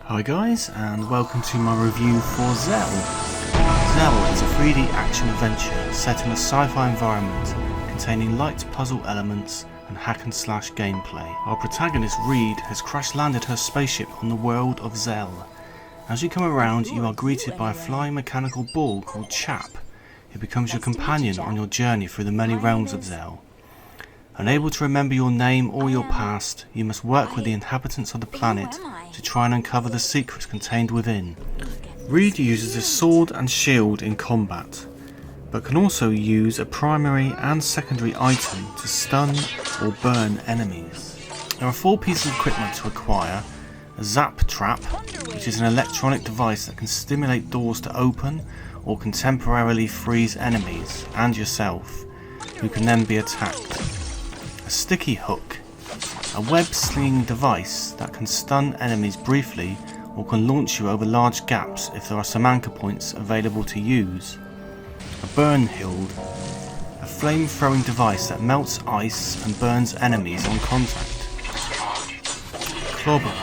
Hi guys, and welcome to my review for Zell. Zell is a 3D action adventure set in a sci-fi environment containing light puzzle elements and hack and slash gameplay. Our protagonist Reed has crash landed her spaceship on the world of Zell. As you come around, you are greeted by a flying mechanical ball called Chap, who becomes your companion on your journey through the many realms of Zell. Unable to remember your name or your past, you must work with the inhabitants of the planet to try and uncover the secrets contained within. Reed uses a sword and shield in combat, but can also use a primary and secondary item to stun or burn enemies. There are 4 pieces of equipment to acquire: a zap trap, which is an electronic device that can stimulate doors to open or can temporarily freeze enemies and yourself, who can then be attacked. A sticky hook, a web-slinging device that can stun enemies briefly or can launch you over large gaps if there are some anchor points available to use. A burn hild, a flame-throwing device that melts ice and burns enemies on contact. Clobber,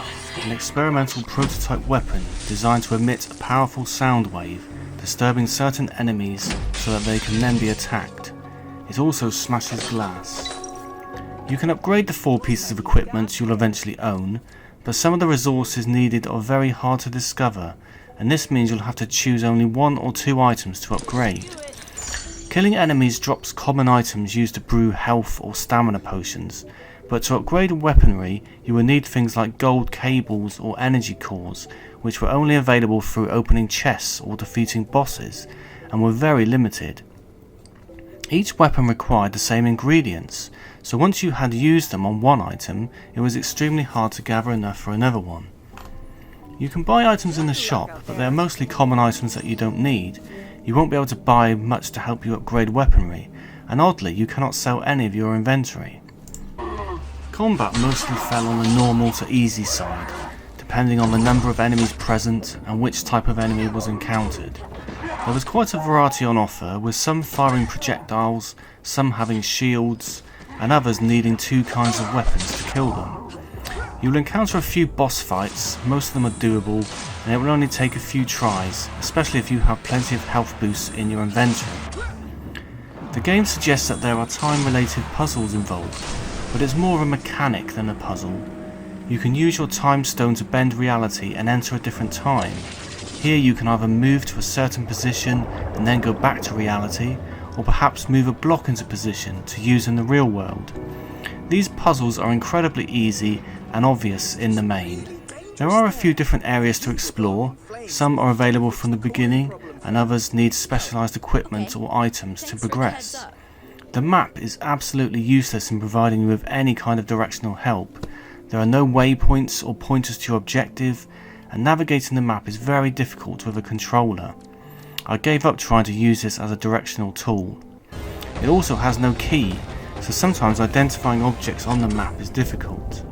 an experimental prototype weapon designed to emit a powerful sound wave, disturbing certain enemies so that they can then be attacked. It also smashes glass. You can upgrade the 4 pieces of equipment you'll eventually own, but some of the resources needed are very hard to discover, and this means you'll have to choose only 1 or 2 items to upgrade. Killing enemies drops common items used to brew health or stamina potions, but to upgrade weaponry you will need things like gold cables or energy cores, which were only available through opening chests or defeating bosses, and were very limited. Each weapon required the same ingredients, so once you had used them on one item, it was extremely hard to gather enough for another one. You can buy items in the shop, but they are mostly common items that you don't need. You won't be able to buy much to help you upgrade weaponry, and oddly you cannot sell any of your inventory. Combat mostly fell on the normal to easy side, depending on the number of enemies present and which type of enemy was encountered. There was quite a variety on offer, with some firing projectiles, some having shields, and others needing 2 kinds of weapons to kill them. You will encounter a few boss fights, most of them are doable, and it will only take a few tries, especially if you have plenty of health boosts in your inventory. The game suggests that there are time-related puzzles involved, but it's more of a mechanic than a puzzle. You can use your time stone to bend reality and enter a different time. Here you can either move to a certain position and then go back to reality, or perhaps move a block into position to use in the real world. These puzzles are incredibly easy and obvious in the main. There are a few different areas to explore. Some are available from the beginning, and others need specialised equipment or items to progress. The map is absolutely useless in providing you with any kind of directional help. There are no waypoints or pointers to your objective, and navigating the map is very difficult with a controller. I gave up trying to use this as a directional tool. It also has no key, so sometimes identifying objects on the map is difficult.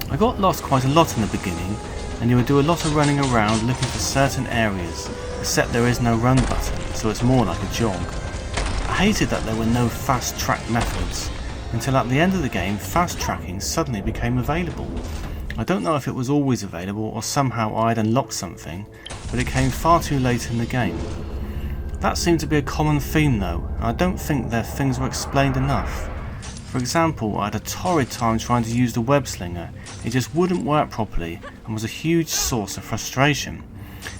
I got lost quite a lot in the beginning, and you would do a lot of running around looking for certain areas, except there is no run button, so it's more like a jog. I hated that there were no fast track methods, until at the end of the game fast tracking suddenly became available. I don't know if it was always available or somehow I had unlocked something, but it came far too late in the game. That seemed to be a common theme though, and I don't think that things were explained enough. For example, I had a torrid time trying to use the web slinger. It just wouldn't work properly and was a huge source of frustration.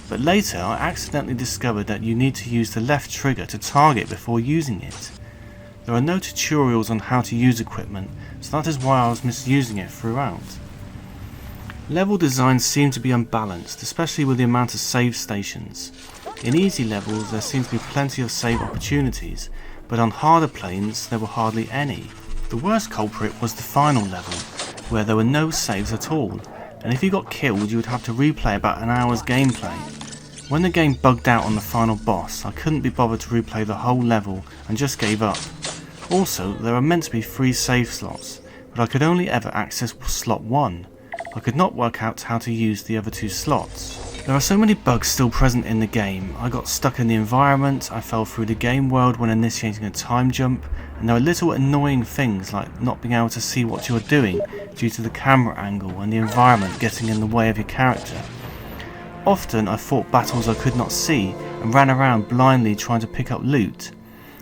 But later I accidentally discovered that you need to use the left trigger to target before using it. There are no tutorials on how to use equipment, so that is why I was misusing it throughout. Level design seemed to be unbalanced, especially with the amount of save stations. In easy levels there seemed to be plenty of save opportunities, but on harder planes there were hardly any. The worst culprit was the final level, where there were no saves at all, and if you got killed you would have to replay about an hour's gameplay. When the game bugged out on the final boss, I couldn't be bothered to replay the whole level and just gave up. Also, there are meant to be 3 save slots, but I could only ever access slot 1. I could not work out how to use the other 2 slots. There are so many bugs still present in the game. I got stuck in the environment, I fell through the game world when initiating a time jump, and there are little annoying things like not being able to see what you are doing due to the camera angle and the environment getting in the way of your character. Often I fought battles I could not see and ran around blindly trying to pick up loot.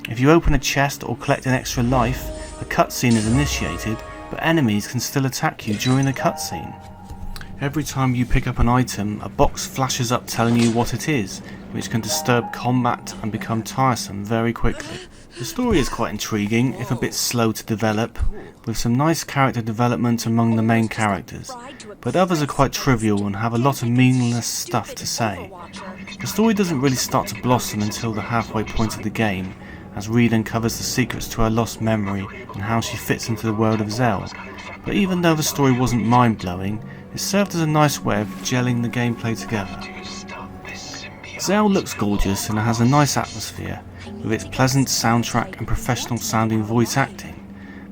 If you open a chest or collect an extra life, a cutscene is initiated, but enemies can still attack you during the cutscene. Every time you pick up an item, a box flashes up telling you what it is, which can disturb combat and become tiresome very quickly. The story is quite intriguing, if a bit slow to develop, with some nice character development among the main characters, but others are quite trivial and have a lot of meaningless stuff to say. The story doesn't really start to blossom until the halfway point of the game, as Reed uncovers the secrets to her lost memory and how she fits into the world of Zell. But even though the story wasn't mind-blowing, it served as a nice way of gelling the gameplay together. Zell looks gorgeous and has a nice atmosphere, with its pleasant soundtrack and professional sounding voice acting,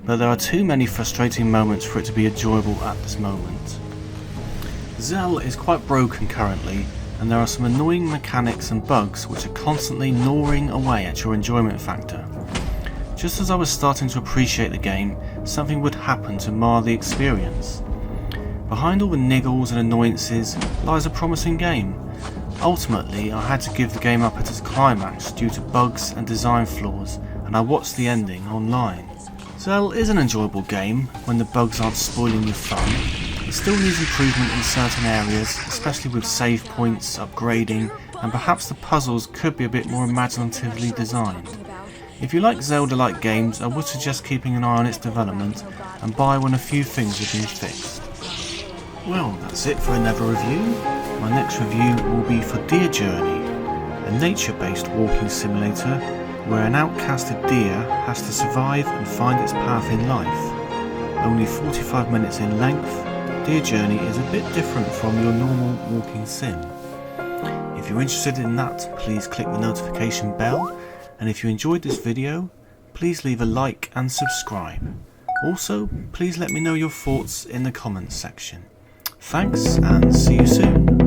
but there are too many frustrating moments for it to be enjoyable at this moment. Zell is quite broken currently, and there are some annoying mechanics and bugs which are constantly gnawing away at your enjoyment factor. Just as I was starting to appreciate the game, something would happen to mar the experience. Behind all the niggles and annoyances lies a promising game. Ultimately, I had to give the game up at its climax due to bugs and design flaws, and I watched the ending online. Zell is an enjoyable game when the bugs aren't spoiling your fun. It still needs improvement in certain areas, especially with save points, upgrading, and perhaps the puzzles could be a bit more imaginatively designed. If you like Zelda-like games, I would suggest keeping an eye on its development and buy when a few things have been fixed. Well, that's it for another review. My next review will be for Deer Journey, a nature-based walking simulator where an outcasted deer has to survive and find its path in life. Only 45 minutes in length, Deer Journey is a bit different from your normal walking sim. If you're interested in that, please click the notification bell, and if you enjoyed this video, please leave a like and subscribe. Also, please let me know your thoughts in the comments section. Thanks and see you soon.